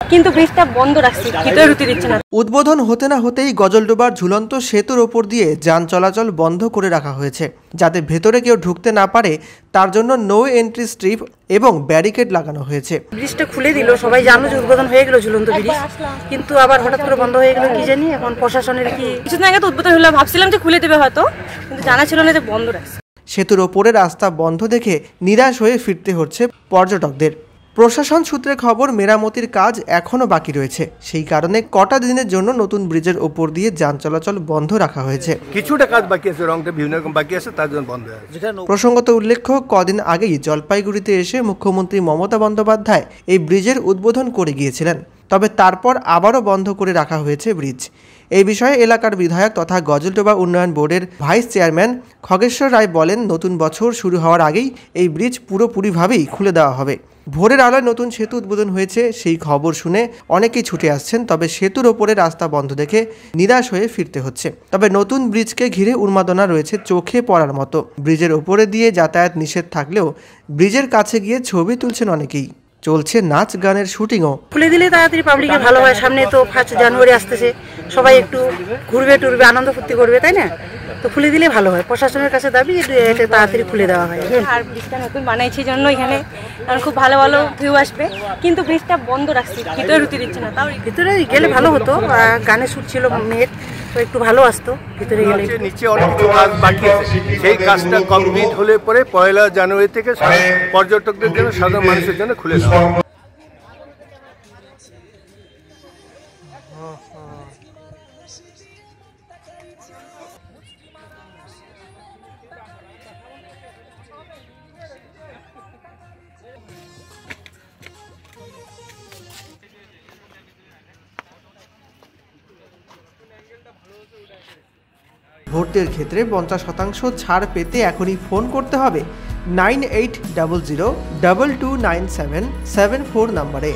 কিন্তু ব্রিজটা বন্ধ রাখছে, ভিতরে ঢুকতে দিচ্ছে না। উদ্বোধন হতে না হতেই গজলডোবার ঝুলন্ত সেতুর ওপর দিয়ে যান চলাচল বন্ধ করে রাখা হয়েছে, যাতে ভেতরে কেউ ঢুকতে না পারে তার জন্য নো এন্ট্রি স্ট্রিপ এবং ব্যারিকেড লাগানো হয়েছে। ব্রিজটা খুলে দিল, সবাই জানো যে উদ্বোধন হয়ে গেল ঝুলন্ত ব্রিজ, কিন্তু আবার হঠাৎ করে বন্ধ হয়ে গেল, কি জানি এখন প্রশাসনের কি। কিছুদিন আগে তো উদ্বোধন হলো, ভাবছিলাম যে খুলে দেবে হয়তো, কিন্তু জানা ছিল না যে বন্ধ রাখছে। সেতুর ওপরে রাস্তা বন্ধ দেখে নিরাশ হয়ে ফিরতে হচ্ছে পর্যটকদের। প্রশাসন সূত্রে খবর, মেরামতির কাজ এখনও বাকি রয়েছে, সেই কারণে কটা দিনের জন্য নতুন ব্রিজের ওপর দিয়ে যান চলাচল বন্ধ রাখা হয়েছে। কিছুটা কাজ বাকি আছে, রংটা বিভিন্ন রকম বাকি আছে, তার জন্য বন্ধ হয়ে আছে। প্রসঙ্গত উল্লেখ্য, কদিন আগেই জলপাইগুড়িতে এসে মুখ্যমন্ত্রী মমতা বন্দ্যোপাধ্যায় এই ব্রিজের উদ্বোধন করে গিয়েছিলেন, তবে তারপর আবারও বন্ধ করে রাখা হয়েছে ব্রিজ। এই বিষয়ে এলাকার বিধায়ক তথা গজলডোবা উন্নয়ন বোর্ডের ভাইস চেয়ারম্যান খগেশ্বর রায় বলেন, নতুন বছর শুরু হওয়ার আগেই এই ব্রিজ পুরোপুরিভাবেই খুলে দেওয়া হবে। ভোরের আলোয় নতুন সেতু উদ্বোধন হয়েছে, সেই খবর শুনে অনেকেই ছুটে আসছেন, তবে সেতুর ওপরে রাস্তা বন্ধ দেখে নিরাশ হয়ে ফিরতে হচ্ছে। তবে নতুন ব্রিজকে ঘিরে উন্মাদনা রয়েছে চোখে পড়ার মতো। ব্রিজের ওপরে দিয়ে যাতায়াত নিষেধ থাকলেও ব্রিজের কাছে গিয়ে ছবি তুলছেন অনেকেই। চলছে নাচ গানের শুটিংও। খুলে দিলে তাড়াতাড়ি পাবলিকের ভালো হয়, সামনে তো 1 জানুয়ারি আসতেছে, সবাই একটু ঘুরবে টুরবে, আনন্দ ফুর্তি করবে, তাই না? তো খুলে দিলে ভালো হয়, প্রশাসনের কাছে দাবি এটা তাড়াতাড়ি খুলে দেওয়া হয়। আর ব্রিজটা নতুন বানাইছে জন্য এখানে খুব ভালো ভালো ভিউ আসবে, কিন্তু ব্রিজটা বন্ধ রাখছে, ভিতরে ঢুকতে দিচ্ছে না। তাও ভিতরে গেলে ভালো হতো, গানে শুট ছিল মেয়ের, তো একটু ভালো আসতো ভিতরে গেলে। নিচে অনেক কিছু কাজ বাকি আছে, সেই কাজটা কমপ্লিট হলে পরে 1 জানুয়ারি থেকে পর্যটকদের জন্য, সাধারণ মানুষের জন্য খুলে দেওয়া। ভোটের ক্ষেত্রে 50% ছাড় পেতে এখনই ফোন করতে হবে 9800 229774 নম্বরে।